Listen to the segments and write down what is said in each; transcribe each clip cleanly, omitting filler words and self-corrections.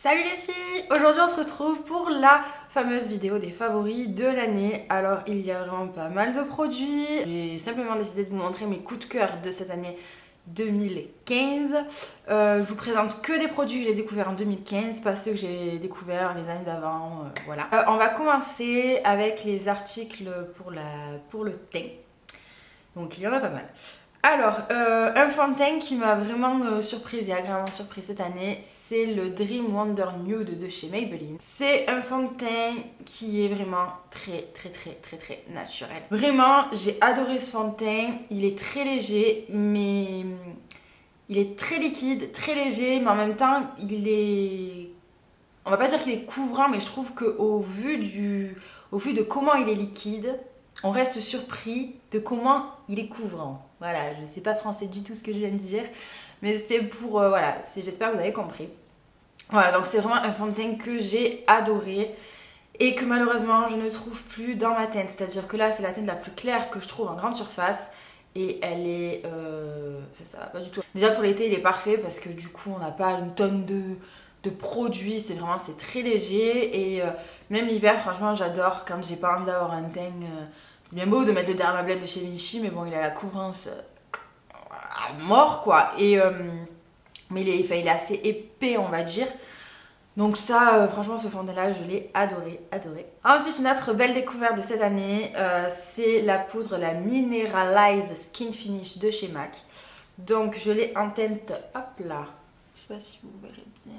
Salut les filles! Aujourd'hui on se retrouve pour la fameuse vidéo des favoris de l'année. Alors il y a vraiment pas mal de produits. J'ai simplement décidé de vous montrer mes coups de cœur de cette année 2015. Je vous présente que des produits que j'ai découverts en 2015, pas ceux que j'ai découverts les années d'avant. Voilà. On va commencer avec les articles pour le teint. Donc il y en a pas mal. Alors, un fond de teint qui m'a vraiment surprise et agréablement surprise cette année, c'est le Dream Wonder Nude de chez Maybelline. C'est un fond de teint qui est vraiment très naturel. Vraiment, j'ai adoré ce fond de teint. Il est très léger, mais il est très liquide, très léger, mais en même temps, on va pas dire qu'il est couvrant, mais je trouve qu'au vu de comment il est liquide, on reste surpris de comment il est couvrant. Voilà, je ne sais pas français du tout ce que je viens de dire, mais c'était pour... voilà, j'espère que vous avez compris. Voilà, donc c'est vraiment un fond de teint que j'ai adoré et que malheureusement je ne trouve plus dans ma teinte. C'est-à-dire que là, c'est la teinte la plus claire que je trouve en grande surface et elle est... Enfin, ça va pas du tout. Déjà pour l'été, il est parfait parce que du coup, on n'a pas une tonne de produits, c'est très léger et même l'hiver, franchement, j'adore quand j'ai pas envie d'avoir un teint... c'est bien beau de mettre le Dermablend de chez Vichy, mais bon, il a la couvrance à mort, quoi. Mais il est assez épais, on va dire. Donc ça, franchement, ce fond de teint-là, je l'ai adoré. Ensuite, une autre belle découverte de cette année, c'est la poudre, la Mineralize Skin Finish de chez MAC. Donc, je l'ai en teinte, hop là. Je sais pas si vous verrez bien.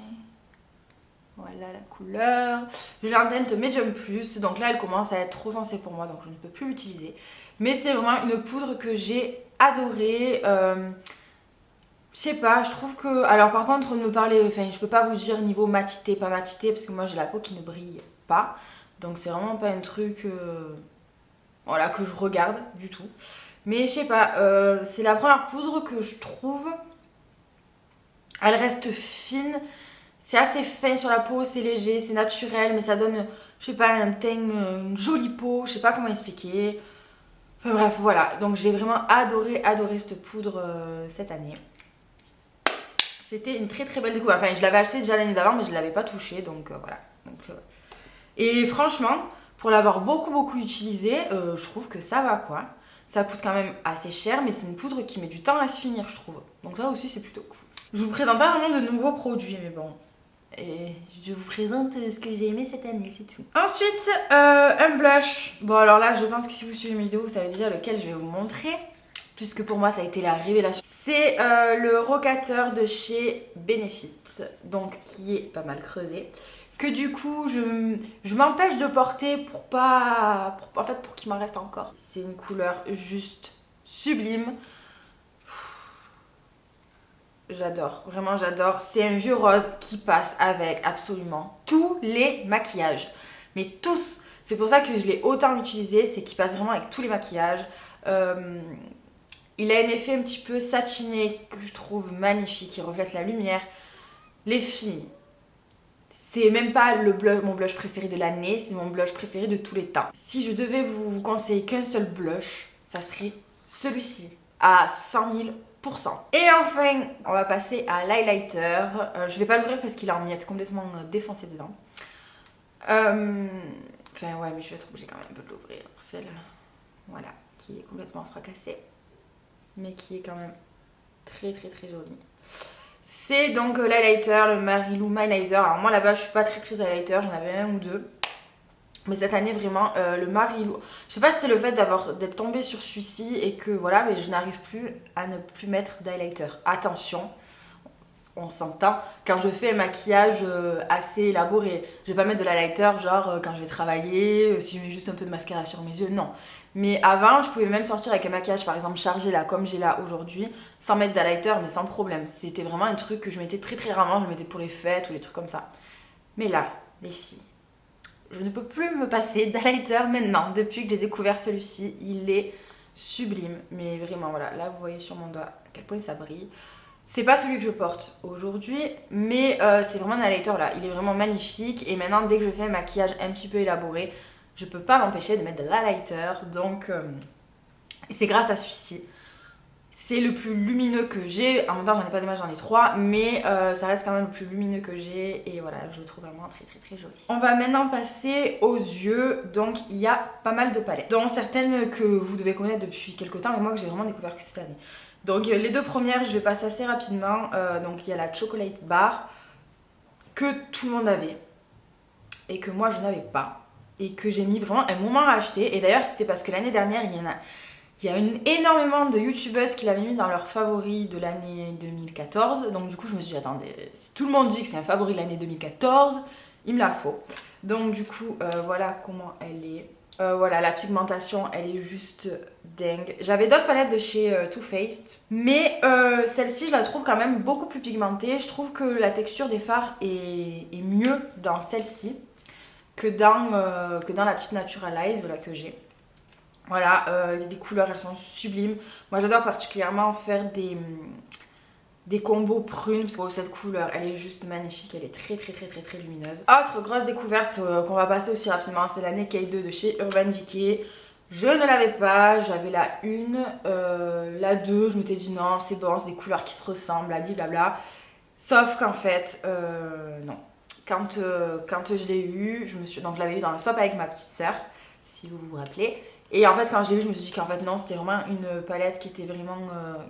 Voilà la couleur. Je l'ai en teinte Medium Plus. Donc là, elle commence à être trop foncée pour moi, donc je ne peux plus l'utiliser. Mais c'est vraiment une poudre que j'ai adorée. Je sais pas, je trouve que... Alors par contre, je peux pas vous dire niveau matité, pas matité, parce que moi j'ai la peau qui ne brille pas. Donc c'est vraiment pas un truc voilà, que je regarde du tout. Mais je sais pas, c'est la première poudre que je trouve... Elle reste fine. C'est assez fin sur la peau, c'est léger, c'est naturel, mais ça donne, je sais pas, un teint, une jolie peau, je sais pas comment expliquer. Enfin bref, voilà. Donc j'ai vraiment adoré cette poudre cette année. C'était une très belle découverte. Enfin, je l'avais acheté déjà l'année d'avant, mais je ne l'avais pas touchée, donc voilà. Et franchement, pour l'avoir beaucoup utilisé, je trouve que ça va, quoi. Ça coûte quand même assez cher, mais c'est une poudre qui met du temps à se finir, je trouve. Donc là aussi, c'est plutôt cool. Je vous présente pas vraiment de nouveaux produits, mais bon. Et je vous présente ce que j'ai aimé cette année, c'est tout. Ensuite, un blush. Bon, alors là, je pense que si vous suivez mes vidéos, vous savez déjà lequel je vais vous montrer. Puisque pour moi, ça a été la révélation. C'est le rocateur de chez Benefit. Donc, qui est pas mal creusé. Que du coup, je m'empêche de porter pour qu'il m'en reste encore. C'est une couleur juste sublime. J'adore, vraiment j'adore. C'est un vieux rose qui passe avec absolument tous les maquillages. Mais tous. C'est pour ça que je l'ai autant utilisé. C'est qu'il passe vraiment avec tous les maquillages. Il a un effet un petit peu satiné que je trouve magnifique. Il reflète la lumière. Les filles, c'est même pas mon blush préféré de l'année. C'est mon blush préféré de tous les temps. Si je devais vous conseiller qu'un seul blush, ça serait celui-ci. À 100 000%. Et enfin, on va passer à l'highlighter. Je vais pas l'ouvrir parce qu'il est en miettes complètement défoncé dedans. Enfin ouais, mais je vais être obligée quand même un peu de l'ouvrir pour celle, voilà, qui est complètement fracassée. Mais qui est quand même très jolie. C'est donc l'highlighter, le Marilou Manizer. Alors moi là-bas, je suis pas très highlighter, j'en avais un ou deux. Mais cette année, vraiment, le Marilou... Je sais pas si c'est le fait d'être tombée sur celui-ci et que, voilà, mais je n'arrive plus à ne plus mettre d'highlighter. Attention, on s'entend. Quand je fais un maquillage assez élaboré, je vais pas mettre de l'highlighter, genre quand je vais travailler, si je mets juste un peu de mascara sur mes yeux, non. Mais avant, je pouvais même sortir avec un maquillage, par exemple, chargé là, comme j'ai là aujourd'hui, sans mettre d'highlighter, mais sans problème. C'était vraiment un truc que je mettais très rarement, je le mettais pour les fêtes ou les trucs comme ça. Mais là, les filles... Je ne peux plus me passer d'highlighter maintenant. Depuis que j'ai découvert celui-ci, il est sublime. Mais vraiment, voilà, là vous voyez sur mon doigt à quel point ça brille. C'est pas celui que je porte aujourd'hui, mais c'est vraiment un highlighter là. Il est vraiment magnifique. Et maintenant, dès que je fais un maquillage un petit peu élaboré, je peux pas m'empêcher de mettre de l'highlighter. Donc, c'est grâce à celui-ci. C'est le plus lumineux que j'ai. En même temps, j'en ai pas des masses, j'en ai 3. Mais ça reste quand même le plus lumineux que j'ai. Et voilà, je le trouve vraiment très très très joli. On va maintenant passer aux yeux. Donc, il y a pas mal de palettes. Dont certaines que vous devez connaître depuis quelques temps. Mais moi, que j'ai vraiment découvert que cette année. Donc, les deux premières, je vais passer assez rapidement. Donc, il y a la Chocolate Bar. Que tout le monde avait. Et que moi, je n'avais pas. Et que j'ai mis vraiment un moment à acheter. Et d'ailleurs, c'était parce que l'année dernière, il y a énormément de youtubeuses qui l'avaient mis dans leurs favoris de l'année 2014. Donc du coup, je me suis dit, attendez, si tout le monde dit que c'est un favori de l'année 2014, il me la faut. Donc du coup, voilà comment elle est. Voilà, la pigmentation, elle est juste dingue. J'avais d'autres palettes de chez Too Faced. Mais celle-ci, je la trouve quand même beaucoup plus pigmentée. Je trouve que la texture des fards est mieux dans celle-ci que dans la petite Naturalize là, que j'ai. Voilà, il y a des couleurs, elles sont sublimes. Moi, j'adore particulièrement faire des combos prunes. Parce que cette couleur, elle est juste magnifique. Elle est très, très, très, très, très lumineuse. Autre grosse découverte qu'on va passer aussi rapidement, c'est la Naked 2 de chez Urban Decay. Je ne l'avais pas. J'avais la 1, la 2. Je m'étais dit non, c'est bon, c'est des couleurs qui se ressemblent, blablabla. Sauf qu'en fait, non. Quand je l'ai eu, donc je l'avais eu dans le swap avec ma petite sœur, si vous vous rappelez. Et en fait, quand je l'ai eu, je me suis dit qu'en fait, non, c'était vraiment une palette qui était vraiment...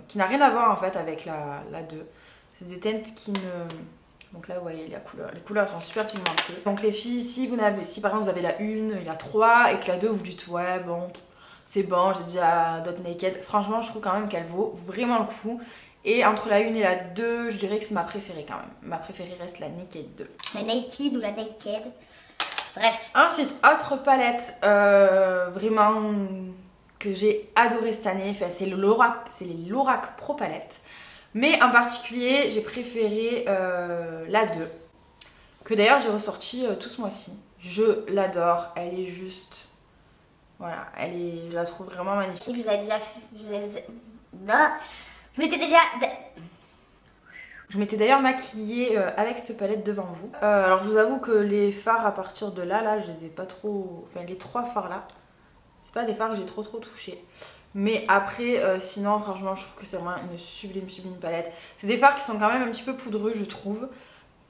qui n'a rien à voir, en fait, avec la 2. C'est des teintes qui ne... Donc là, vous voyez les couleurs sont super pigmentées. Donc les filles, si par exemple, vous avez la 1 et la 3, et que la 2, vous dites, ouais, bon, c'est bon, j'ai déjà d'autres Naked. Franchement, je trouve quand même qu'elle vaut vraiment le coup. Et entre la 1 et la 2, je dirais que c'est ma préférée quand même. Ma préférée reste la Naked 2. La Naked ou la Naked. Bref. Ensuite, autre palette vraiment que j'ai adoré cette année, enfin, c'est les Lorac Pro Palette. Mais en particulier, j'ai préféré la 2, que d'ailleurs j'ai ressorti tout ce mois-ci. Je l'adore, elle est juste... Voilà, je la trouve vraiment magnifique. Je vous avais déjà fait... Je m'étais d'ailleurs maquillée avec cette palette devant vous. Alors je vous avoue que les fards à partir de là, je les ai pas trop... Enfin les 3 fards là, c'est pas des fards que j'ai trop touchés. Mais après, sinon franchement je trouve que c'est vraiment une sublime palette. C'est des fards qui sont quand même un petit peu poudreux je trouve.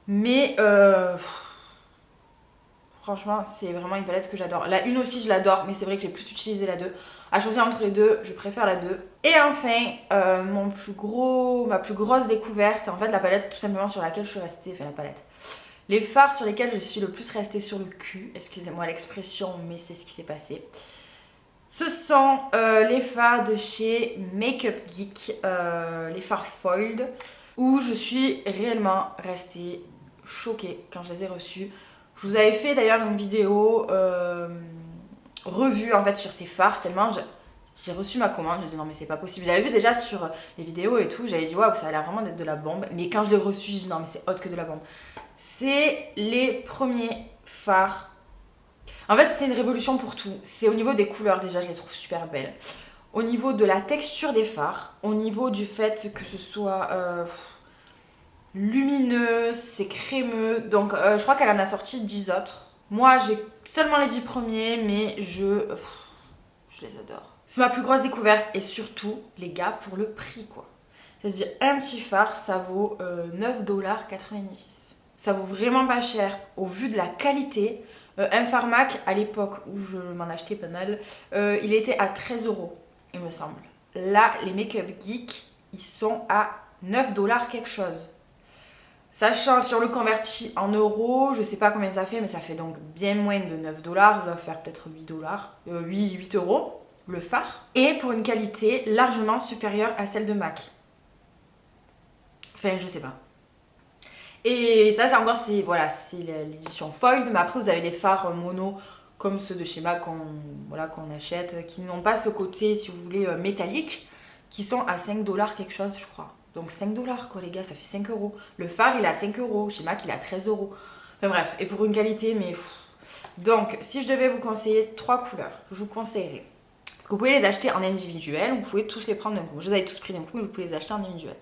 Mais franchement c'est vraiment une palette que j'adore. La 1 aussi je l'adore, mais c'est vrai que j'ai plus utilisé la 2. À choisir entre les deux, je préfère la 2. Et enfin, ma plus grosse découverte, en fait la palette tout simplement sur laquelle je suis restée, enfin la palette. Les fards sur lesquels je suis le plus restée sur le cul, excusez-moi l'expression, mais c'est ce qui s'est passé. Ce sont les fards de chez Makeup Geek, les fards foiled, où je suis réellement restée choquée quand je les ai reçus. Je vous avais fait d'ailleurs une vidéo... revue en fait sur ces fards tellement j'ai reçu ma commande, je me dis non mais c'est pas possible. J'avais vu déjà sur les vidéos et tout, j'avais dit waouh ça a l'air vraiment d'être de la bombe, mais quand je l'ai reçu j'ai dit non mais c'est autre que de la bombe. C'est les premiers fards. En fait c'est une révolution pour tout. C'est au niveau des couleurs déjà, je les trouve super belles. Au niveau de la texture des fards, au niveau du fait que ce soit lumineux, c'est crémeux. Donc je crois qu'elle en a sorti 10 autres. Moi j'ai seulement les 10 premiers, mais je les adore. C'est ma plus grosse découverte et surtout, les gars, pour le prix quoi. C'est-à-dire un petit fard, ça vaut 9,90$. Ça vaut vraiment pas cher au vu de la qualité. Un fard MAC, à l'époque où je m'en achetais pas mal, il était à 13€, il me semble. Là, les Makeup Geek, ils sont à 9$ quelque chose. Sachant si on le convertit en euros, je sais pas combien ça fait, mais ça fait donc bien moins de 9$, ça doit faire peut-être 8€ le fard. Et pour une qualité largement supérieure à celle de MAC. Enfin, je sais pas. Et ça, c'est encore, c'est l'édition foiled, mais après vous avez les fards mono comme ceux de chez MAC qu'on achète, qui n'ont pas ce côté, si vous voulez, métallique, qui sont à 5$ quelque chose, je crois. Donc 5$ quoi les gars, ça fait 5€. Le fard il est à 5€, chez MAC il est à 13€. Enfin bref, et pour une qualité, mais... Donc si je devais vous conseiller 3 couleurs, je vous conseillerais. Parce que vous pouvez les acheter en individuel, vous pouvez tous les prendre d'un coup. Je les avais tous pris d'un coup, mais vous pouvez les acheter en individuel.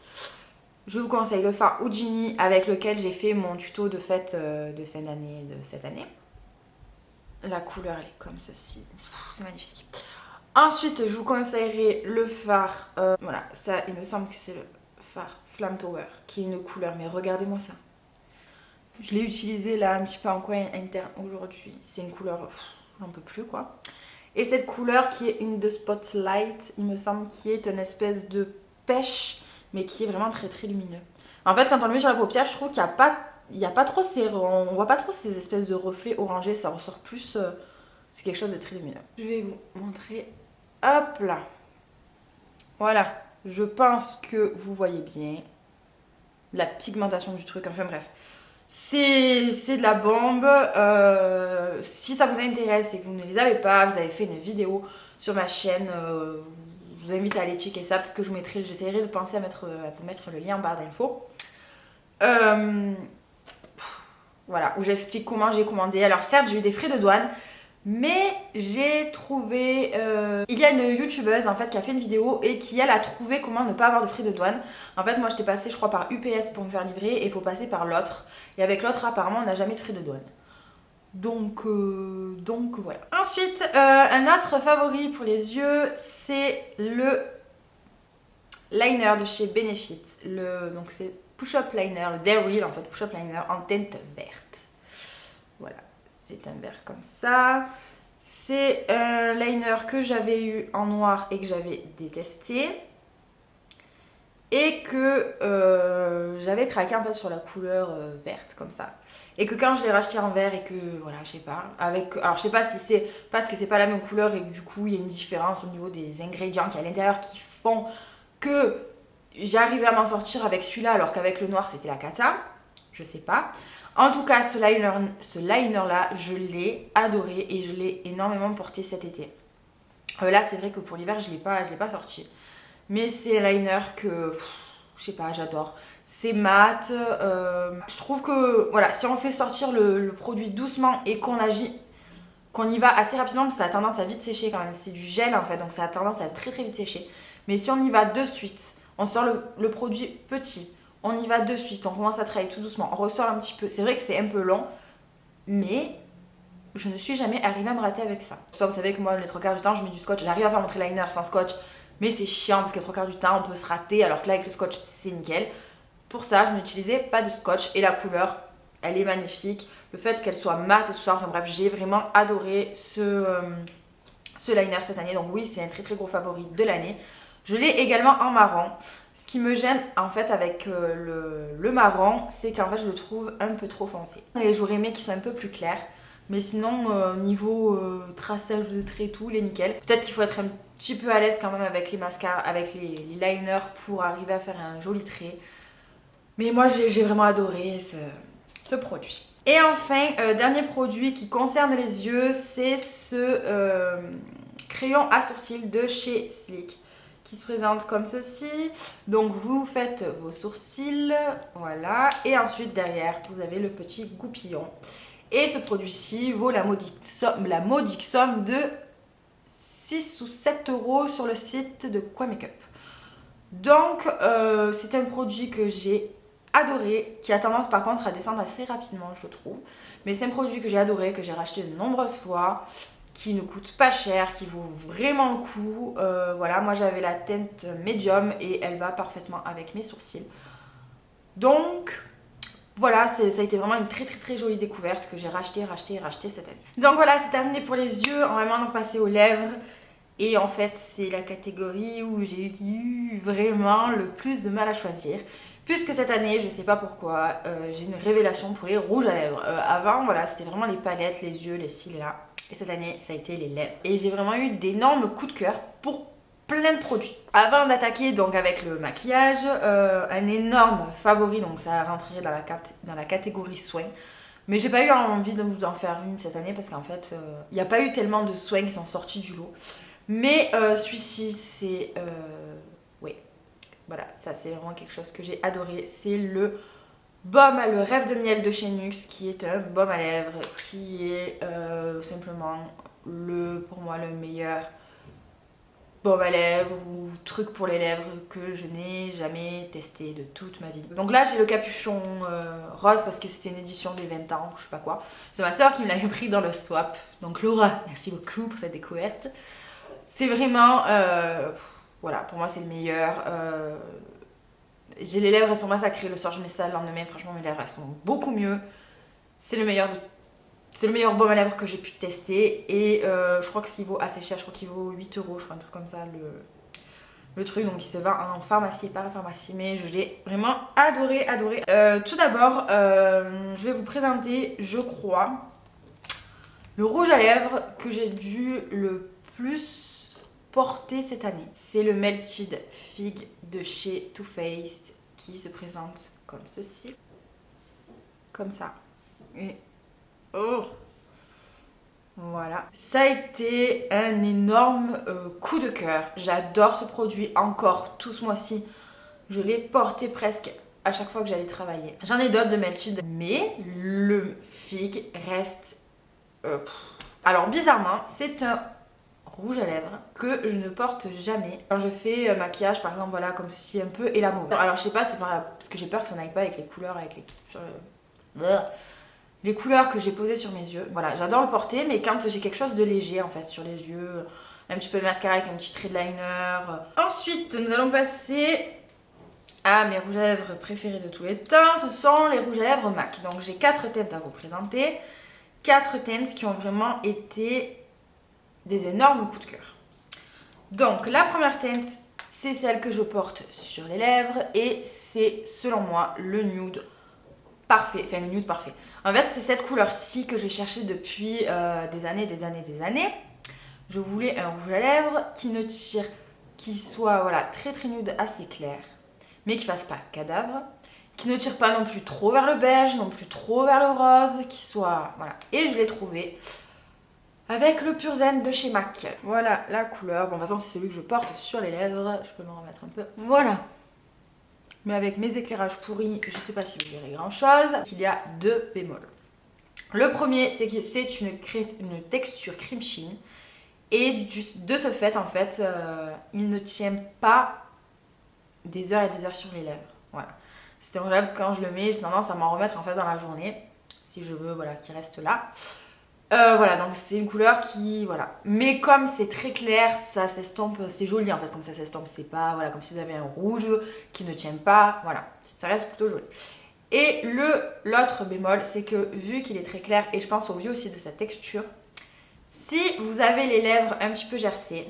Je vous conseille le fard Ujini avec lequel j'ai fait mon tuto de fête de fin d'année de cette année. La couleur elle est comme ceci, c'est magnifique. Ensuite, je vous conseillerais le fard. Voilà, ça, il me semble que c'est le fard Flamme Tower, qui est une couleur. Mais regardez-moi ça. Je l'ai utilisé là un petit peu en coin interne aujourd'hui. C'est une couleur, un peu plus quoi. Et cette couleur qui est une de Spotlight, il me semble, qui est une espèce de pêche, mais qui est vraiment très très lumineux. En fait, quand on le met sur la paupière, je trouve qu'il n'y a pas trop on voit pas trop ces espèces de reflets orangés, ça ressort plus, c'est quelque chose de très lumineux. Je vais vous montrer, hop là. Voilà, je pense que vous voyez bien la pigmentation du truc, enfin bref. C'est de la bombe. Si ça vous intéresse et que vous ne les avez pas, vous avez fait une vidéo sur ma chaîne. Je vous invite à aller checker ça. Peut-être que j'essaierai de penser à vous mettre le lien en barre d'infos. Voilà, où j'explique comment j'ai commandé. Alors certes, j'ai eu des frais de douane, mais j'ai trouvé... il y a une youtubeuse en fait qui a fait une vidéo et qui elle a trouvé comment ne pas avoir de frais de douane. En fait moi j'étais passée je crois par UPS pour me faire livrer et il faut passer par l'autre. Et avec l'autre apparemment on n'a jamais de frais de douane. Donc voilà. Ensuite un autre favori pour les yeux c'est le liner de chez Benefit. Donc c'est Push-Up Liner, le Dare Real en fait, Push-Up Liner en teinte verte. Voilà. C'est un vert comme ça. C'est un liner que j'avais eu en noir et que j'avais détesté. Et que j'avais craqué en fait sur la couleur verte comme ça. Et que quand je l'ai racheté en vert et que voilà, je sais pas. Alors je sais pas si c'est parce que c'est pas la même couleur et que du coup il y a une différence au niveau des ingrédients qu'il y a à l'intérieur qui font que j'arrivais à m'en sortir avec celui-là alors qu'avec le noir c'était la cata. Je sais pas. En tout cas, ce liner-là, je l'ai adoré et je l'ai énormément porté cet été. Là, c'est vrai que pour l'hiver, je l'ai pas sorti. Mais c'est un liner que, je sais pas, j'adore. C'est mat. Je trouve que, voilà, si on fait sortir le produit doucement et qu'on y va assez rapidement, ça a tendance à vite sécher quand même. C'est du gel en fait, donc ça a tendance à très très vite sécher. Mais si on y va de suite, on sort le produit petit. On y va de suite, on commence à travailler tout doucement, on ressort un petit peu. C'est vrai que c'est un peu long, mais je ne suis jamais arrivée à me rater avec ça. Soit vous savez que moi, les 3 quarts du temps, je mets du scotch. J'arrive à faire mon liner sans scotch, mais c'est chiant parce que les 3 quarts du temps, on peut se rater, alors que là, avec le scotch, c'est nickel. Pour ça, je n'utilisais pas de scotch et la couleur, elle est magnifique. Le fait qu'elle soit mate et tout ça, enfin bref, j'ai vraiment adoré ce liner cette année. Donc oui, c'est un très très gros favori de l'année. Je l'ai également en marron. Ce qui me gêne en fait avec le marron, c'est qu'en fait je le trouve un peu trop foncé. Et j'aurais aimé qu'il soit un peu plus clair. Mais sinon, niveau traçage de traits, tout, il est nickel. Peut-être qu'il faut être un petit peu à l'aise quand même avec les mascaras, avec les liners pour arriver à faire un joli trait. Mais moi j'ai vraiment adoré ce produit. Et enfin, dernier produit qui concerne les yeux, c'est ce crayon à sourcils de chez Sleek, qui se présente comme ceci. Donc vous faites vos sourcils, voilà, et ensuite derrière vous avez le petit goupillon. Et ce produit-ci vaut la modique somme de 6 ou 7 € sur le site de Quoi Makeup. Donc c'est un produit que j'ai adoré, qui a tendance par contre à descendre assez rapidement je trouve. Mais c'est un produit que j'ai adoré, que j'ai racheté de nombreuses fois, qui ne coûte pas cher, qui vaut vraiment le coup. Voilà, moi j'avais la teinte médium et elle va parfaitement avec mes sourcils. Donc voilà, ça a été vraiment une très très très jolie découverte que j'ai racheté cette année. Donc voilà, c'est terminé pour les yeux. On va maintenant passer aux lèvres. Et en fait, c'est la catégorie où j'ai eu vraiment le plus de mal à choisir. Puisque cette année, je sais pas pourquoi, j'ai une révélation pour les rouges à lèvres. Avant, voilà, c'était vraiment les palettes, les yeux, les cils là. Et cette année, ça a été les lèvres. Et j'ai vraiment eu d'énormes coups de cœur pour plein de produits. Avant d'attaquer donc avec le maquillage, un énorme favori, donc ça a rentré dans la catégorie soins. Mais j'ai pas eu envie de vous en faire une cette année parce qu'en fait, il n'y a pas eu tellement de soins qui sont sortis du lot. Mais celui-ci, c'est... oui, voilà, ça c'est vraiment quelque chose que j'ai adoré. C'est le rêve de miel de chez NYX, qui est un baume à lèvres, qui est simplement pour moi le meilleur baume à lèvres ou truc pour les lèvres que je n'ai jamais testé de toute ma vie. Donc là j'ai le capuchon rose parce que c'était une édition des 20 ans, je sais pas quoi. C'est ma soeur qui me l'avait pris dans le swap. Donc Laura, merci beaucoup pour cette découverte. C'est vraiment, voilà, pour moi c'est le meilleur. J'ai les lèvres, elles sont massacrées. Le soir, je mets ça, le lendemain, franchement, mes lèvres, elles sont beaucoup mieux. C'est le meilleur baume à lèvres que j'ai pu tester. Et je crois qu'il vaut assez cher. Je crois qu'il vaut 8 euros, je crois, un truc comme ça, le truc. Donc, il se vend en pharmacie et pas en pharmacie. Mais je l'ai vraiment adoré, adoré. Tout d'abord, je vais vous présenter, je crois, le rouge à lèvres que j'ai dû le plus porter cette année. C'est le Melted Fig de chez Too Faced qui se présente comme ceci. Comme ça. Et oh, voilà. Ça a été un énorme coup de cœur. J'adore ce produit encore tout ce mois-ci. Je l'ai porté presque à chaque fois que j'allais travailler. J'en ai d'autres de Melted, mais le Fig reste... Alors bizarrement, c'est un rouge à lèvres que je ne porte jamais quand je fais maquillage, par exemple, voilà, comme ceci un peu, et la mauve. Alors je sais pas, c'est parce que j'ai peur que ça n'aille pas avec les couleurs, avec les couleurs que j'ai posées sur mes yeux. Voilà, j'adore le porter, mais quand j'ai quelque chose de léger en fait sur les yeux, un petit peu de mascara avec un petit trait de liner. Ensuite, nous allons passer à mes rouges à lèvres préférés de tous les temps. Ce sont les rouges à lèvres MAC. Donc j'ai 4 teintes à vous présenter. 4 teintes qui ont vraiment été des énormes coups de cœur. Donc la première teinte, c'est celle que je porte sur les lèvres et c'est selon moi le nude parfait. Enfin le nude parfait. En fait c'est cette couleur-ci que j'ai cherchée depuis des années. Je voulais un rouge à lèvres qui ne tire, qui soit voilà, très très nude, assez clair, mais qui fasse pas cadavre, qui ne tire pas non plus trop vers le beige, non plus trop vers le rose, qui soit... Voilà. Et je l'ai trouvé avec le Pur Zen de chez MAC. Voilà la couleur. Bon, de toute façon, c'est celui que je porte sur les lèvres. Je peux m'en remettre un peu. Voilà. Mais avec mes éclairages pourris, je sais pas si vous verrez grand-chose. Il y a 2 bémols. Le premier, c'est que c'est une texture cream sheen. Et de ce fait, en fait, il ne tient pas des heures et des heures sur les lèvres. Voilà. C'est un lèvres, quand je le mets, j'ai tendance à m'en remettre en fait dans la journée. Si je veux, voilà, qu'il reste là. Voilà, donc c'est une couleur qui, voilà. Mais comme c'est très clair, ça s'estompe, c'est joli en fait, comme ça s'estompe. C'est pas, voilà, comme si vous avez un rouge qui ne tient pas, voilà. Ça reste plutôt joli. Et l'autre bémol, c'est que vu qu'il est très clair, et je pense au vu aussi de sa texture, si vous avez les lèvres un petit peu gercées,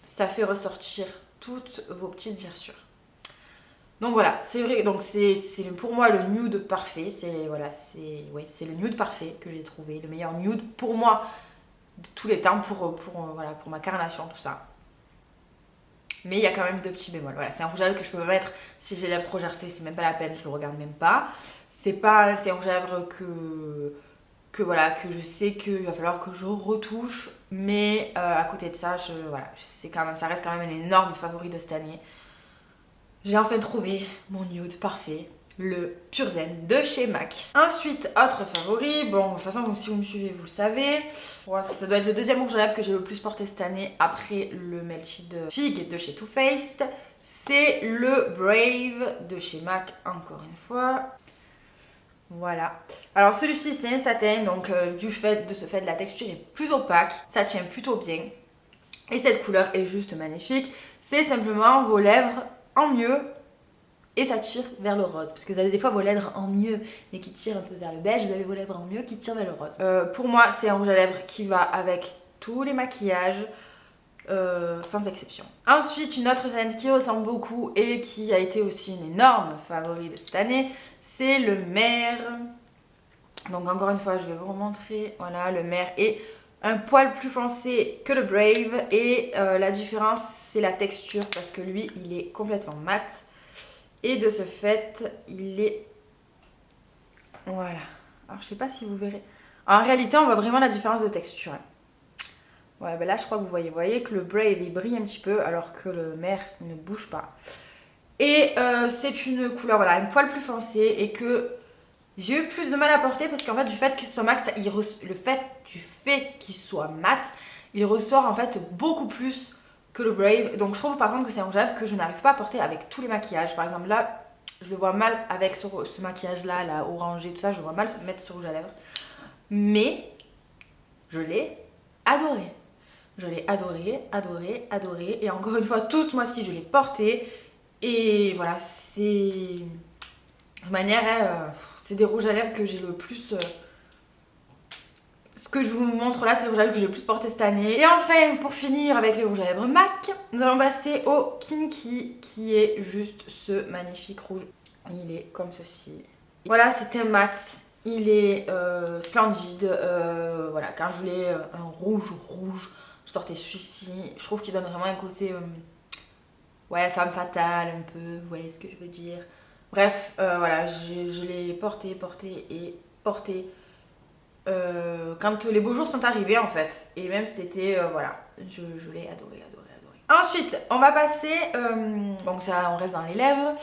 ça fait ressortir toutes vos petites gerçures. Donc voilà, c'est vrai, donc c'est pour moi le nude parfait, c'est voilà, c'est le nude parfait que j'ai trouvé, le meilleur nude pour moi de tous les temps pour voilà, pour ma carnation, tout ça. Mais il y a quand même 2 petits bémols. Voilà, c'est un rouge à lèvres que je peux pas mettre si j'ai les lèvres trop gercées, c'est même pas la peine, je le regarde même pas. C'est un rouge à lèvres que voilà, que je sais qu'il va falloir que je retouche, mais à côté de ça, voilà, c'est quand même, ça reste quand même un énorme favori de cette année. J'ai enfin trouvé mon nude parfait, le Pur Zen de chez MAC. Ensuite, autre favori, bon, de toute façon, si vous me suivez, vous le savez. Ouais, ça doit être le deuxième rouge à lèvres que j'ai le plus porté cette année, après le Melted Fig de chez Too Faced. C'est le Brave de chez MAC, encore une fois. Voilà. Alors celui-ci, c'est un satin, donc de ce fait, la texture est plus opaque, ça tient plutôt bien. Et cette couleur est juste magnifique. C'est simplement vos lèvres en mieux et ça tire vers le rose, parce que vous avez des fois vos lèvres en mieux mais qui tirent un peu vers le beige, vous avez vos lèvres en mieux qui tirent vers le rose. Pour moi, c'est un rouge à lèvres qui va avec tous les maquillages, sans exception. Ensuite, une autre teinte qui ressemble beaucoup et qui a été aussi une énorme favorite de cette année, c'est le Mer. Donc encore une fois, je vais vous remontrer. Voilà, le Mer est un poil plus foncé que le Brave et la différence, c'est la texture, parce que lui, il est complètement mat. Et de ce fait, il est... Voilà. Alors, je sais pas si vous verrez. En réalité, on voit vraiment la différence de texture. Ouais, ben là, je crois que vous voyez que le Brave, il brille un petit peu, alors que le Mer ne bouge pas. Et c'est une couleur, voilà, un poil plus foncé et que j'ai eu plus de mal à porter parce qu'en fait, du fait qu'il soit mat, du fait qu'il soit mat, il ressort en fait beaucoup plus que le Brave. Donc je trouve par contre que c'est un rouge à lèvres que je n'arrive pas à porter avec tous les maquillages. Par exemple là, je le vois mal avec ce maquillage là, orangé, tout ça, je le vois mal mettre ce rouge à lèvres. Mais je l'ai adoré. Je l'ai adoré, adoré, adoré. Et encore une fois, tout ce mois-ci, je l'ai porté. Et voilà, c'est... De manière, c'est des rouges à lèvres que j'ai le plus... Ce que je vous montre là, c'est les rouges à lèvres que j'ai le plus porté cette année. Et enfin, pour finir avec les rouges à lèvres MAC, nous allons passer au Kinky, qui est juste ce magnifique rouge. Il est comme ceci. Voilà, c'est un mat. Il est splendide. Voilà, quand je voulais un rouge, je sortais celui-ci. Je trouve qu'il donne vraiment un côté... ouais, femme fatale un peu. Vous voyez ce que je veux dire. Bref, voilà, je l'ai porté quand les beaux jours sont arrivés en fait. Et même cet été, voilà, je l'ai adoré. Ensuite, on va passer, donc ça on reste dans les lèvres,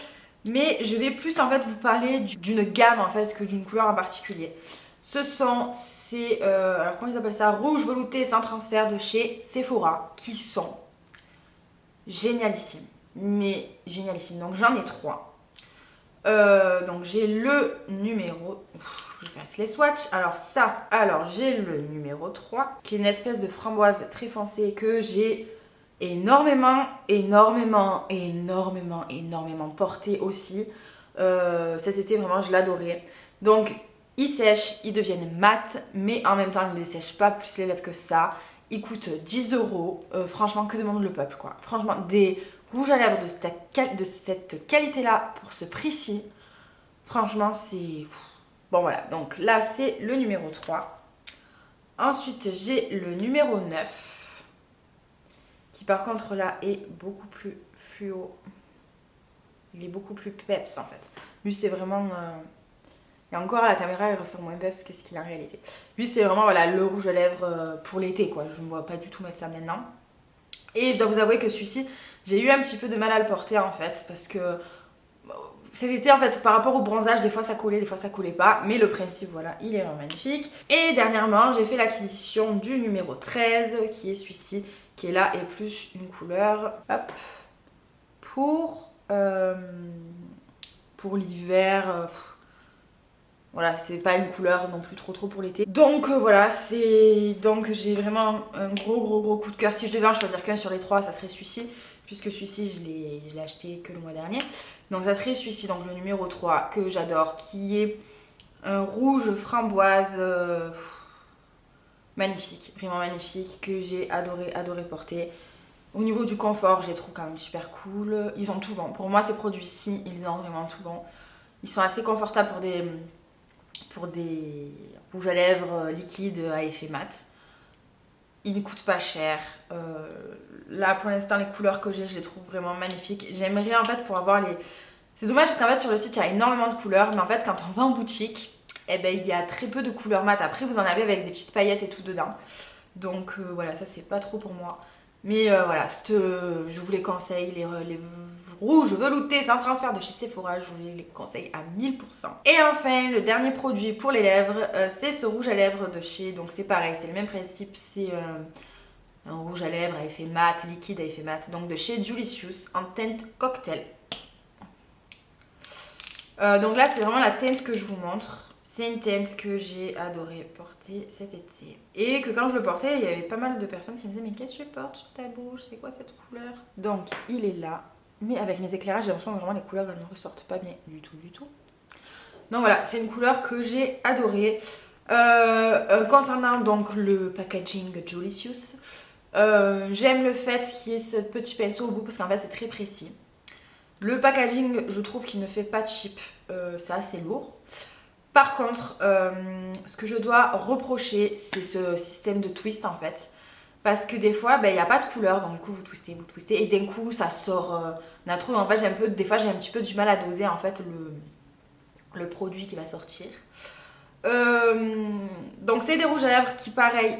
mais je vais plus en fait vous parler d'une gamme en fait que d'une couleur en particulier. Ce sont ces, alors comment ils appellent ça, rouge velouté sans transfert de chez Sephora, qui sont génialissimes, mais génialissimes. Donc j'en ai 3. Donc j'ai le numéro... je fasse les swatchs. Alors j'ai le numéro 3, qui est une espèce de framboise très foncée que j'ai énormément porté aussi. Cet été, vraiment, je l'adorais. Donc, ils sèchent, ils deviennent mat, mais en même temps, ils ne dessèchent pas plus les lèvres que ça. Ils coûtent 10 euros. Franchement, que demande le peuple, quoi. Franchement, des rouges à lèvres de cette qualité-là, pour ce prix-ci, franchement, c'est... Bon, voilà. Donc là, c'est le numéro 3. Ensuite, j'ai le numéro 9. Qui par contre là est beaucoup plus fluo. Il est beaucoup plus peps en fait. Lui c'est vraiment... Et encore à la caméra il ressort moins peps que ce qu'il est en réalité. Lui c'est vraiment voilà, le rouge à lèvres pour l'été quoi. Je ne me vois pas du tout mettre ça maintenant. Et je dois vous avouer que celui-ci, j'ai eu un petit peu de mal à le porter en fait. Parce que cet été en fait par rapport au bronzage, des fois ça collait, des fois ça collait pas. Mais le principe voilà, il est vraiment magnifique. Et dernièrement j'ai fait l'acquisition du numéro 13 qui est celui-ci. Qui est là et plus une couleur hop, pour l'hiver. Voilà, c'est pas une couleur non plus trop pour l'été. Donc voilà, donc j'ai vraiment un gros coup de cœur. Si je devais en choisir qu'un sur les 3, ça serait celui-ci. Puisque celui-ci, je l'ai acheté que le mois dernier. Donc ça serait celui-ci, donc le numéro 3 que j'adore, qui est un rouge framboise... magnifique, vraiment magnifique, que j'ai adoré porter. Au niveau du confort, je les trouve quand même super cool. Ils ont tout bon. Pour moi, ces produits-ci, ils ont vraiment tout bon. Ils sont assez confortables pour des rouges à lèvres liquides à effet mat. Ils ne coûtent pas cher. Là, pour l'instant, les couleurs que j'ai, je les trouve vraiment magnifiques. J'aimerais en fait pour avoir les... C'est dommage parce qu'en fait, sur le site, il y a énormément de couleurs. Mais en fait, quand on va en boutique... eh ben, il y a très peu de couleurs mat. Après, vous en avez avec des petites paillettes et tout dedans. Donc voilà, ça c'est pas trop pour moi. Mais voilà, je vous les conseille. Les rouges veloutés sans transfert de chez Sephora, je vous les conseille à 1000%. Et enfin, le dernier produit pour les lèvres, c'est ce rouge à lèvres de chez... Donc c'est pareil, c'est le même principe. C'est un rouge à lèvres à effet mat, liquide à effet mat. Donc de chez Julicious en teinte cocktail. Donc là, c'est vraiment la teinte que je vous montre. C'est une teinte que j'ai adoré porter cet été. Et que quand je le portais, il y avait pas mal de personnes qui me disaient « Mais qu'est-ce que tu portes sur ta bouche? C'est quoi cette couleur ?» Donc, il est là. Mais avec mes éclairages, j'ai l'impression que vraiment les couleurs elles ne ressortent pas bien du tout. Donc voilà, c'est une couleur que j'ai adorée. Concernant donc le packaging Julicious, j'aime le fait qu'il y ait ce petit pinceau au bout parce qu'en fait c'est très précis. Le packaging, je trouve qu'il ne fait pas de cheap. C'est assez lourd. Par contre, ce que je dois reprocher, c'est ce système de twist en fait. Parce que des fois, il n'y a pas de couleur, donc du coup vous twistez, et d'un coup ça sort d'un trou. En fait, des fois j'ai un petit peu du mal à doser en fait le produit qui va sortir. Donc c'est des rouges à lèvres qui pareil,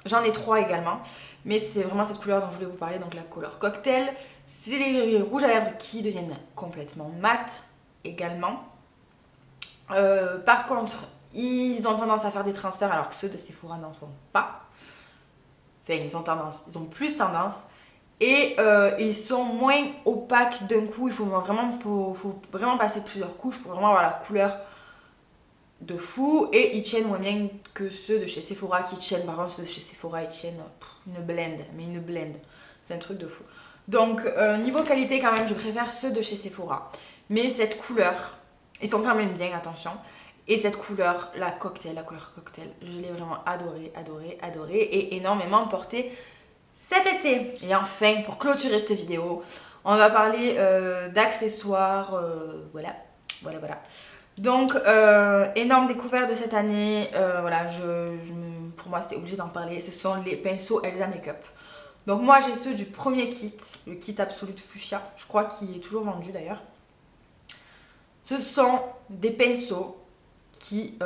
j'en ai 3 également. Mais c'est vraiment cette couleur dont je voulais vous parler, donc la couleur cocktail. C'est les rouges à lèvres qui deviennent complètement mat également. Par contre, ils ont tendance à faire des transferts alors que ceux de Sephora n'en font pas. Enfin, ils ont plus tendance. Et ils sont moins opaques d'un coup. Il faut vraiment passer plusieurs couches pour vraiment avoir la couleur de fou et ils tiennent moins bien que ceux de chez Sephora qui tiennent. Par contre, ceux de chez Sephora ils tiennent une blende, mais une blende. C'est un truc de fou. Donc, niveau qualité, quand même, je préfère ceux de chez Sephora. Mais cette couleur, ils sont quand même bien, attention. Et cette couleur, la couleur cocktail, je l'ai vraiment adorée, adorée, adorée et énormément portée cet été. Et enfin, pour clôturer cette vidéo, on va parler d'accessoires, voilà. Donc, énorme découverte de cette année, voilà, pour moi c'était obligé d'en parler, ce sont les pinceaux Elsa Makeup. Donc moi j'ai ceux du premier kit, le kit Absolute Fuchsia, je crois qu'il est toujours vendu d'ailleurs. Ce sont des pinceaux qui,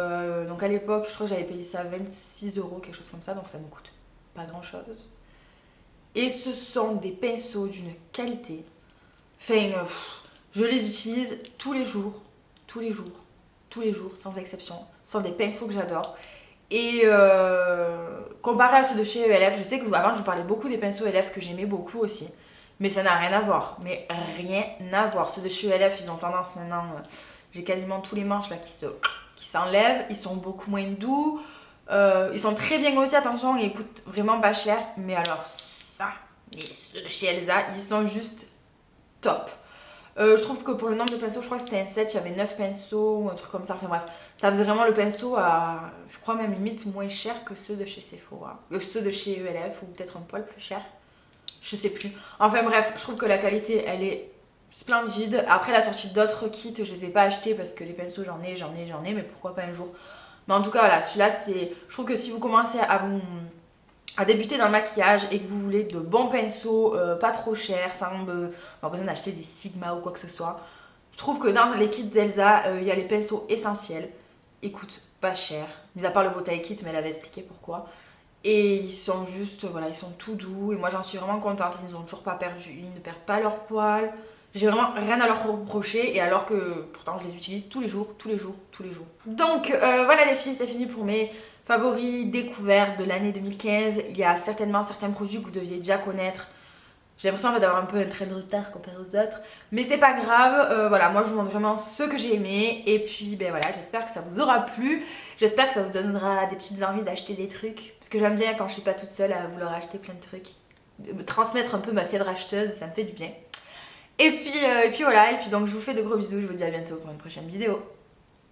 donc à l'époque je crois que j'avais payé ça 26 €, quelque chose comme ça, donc ça me coûte pas grand chose. Et ce sont des pinceaux d'une qualité, enfin, je les utilise tous les jours, sans exception. Ce sont des pinceaux que j'adore. Et comparé à ceux de chez ELF, je sais que avant je vous parlais beaucoup des pinceaux ELF que j'aimais beaucoup aussi. Mais ça n'a rien à voir. Mais rien à voir. Ceux de chez ELF, ils ont tendance maintenant. J'ai quasiment tous les manches là qui s'enlèvent. Ils sont beaucoup moins doux. Ils sont très bien aussi, attention, ils coûtent vraiment pas cher. Mais alors, ça, ceux de chez Elsa, ils sont juste top. Je trouve que pour le nombre de pinceaux, je crois que c'était un set, il y avait 9 pinceaux ou un truc comme ça. Enfin bref, ça faisait vraiment le pinceau à, je crois même limite moins cher que ceux de chez Sephora. Ceux de chez ELF ou peut-être un poil plus cher. Je sais plus. Enfin bref, je trouve que la qualité, elle est splendide. Après la sortie d'autres kits, je les ai pas achetés parce que les pinceaux, j'en ai, mais pourquoi pas un jour. Mais en tout cas, voilà, celui-là, c'est... Je trouve que si vous commencez à débuter dans le maquillage et que vous voulez de bons pinceaux, pas trop chers, sans pas besoin d'acheter des Sigma ou quoi que ce soit. Je trouve que dans les kits d'Elsa, il y a les pinceaux essentiels. Ils coûtent pas cher, mis à part le Bottle Kit, mais elle avait expliqué pourquoi. Et ils sont juste, voilà, ils sont tout doux. Et moi j'en suis vraiment contente, ils n'ont toujours pas perdu, ils ne perdent pas leurs poils. J'ai vraiment rien à leur reprocher, et alors que pourtant je les utilise tous les jours. Donc voilà les filles, c'est fini pour mes favoris découvertes de l'année 2015. Il y a certainement certains produits que vous deviez déjà connaître. J'ai l'impression d'avoir un peu un train de retard comparé aux autres. Mais c'est pas grave, voilà, moi je vous montre vraiment ceux que j'ai aimés. Et puis ben voilà, j'espère que ça vous aura plu. J'espère que ça vous donnera des petites envies d'acheter des trucs. Parce que j'aime bien quand je suis pas toute seule à vouloir acheter plein de trucs. De me transmettre un peu ma fièvre racheteuse, ça me fait du bien. Et puis voilà, et puis donc je vous fais de gros bisous, je vous dis à bientôt pour une prochaine vidéo.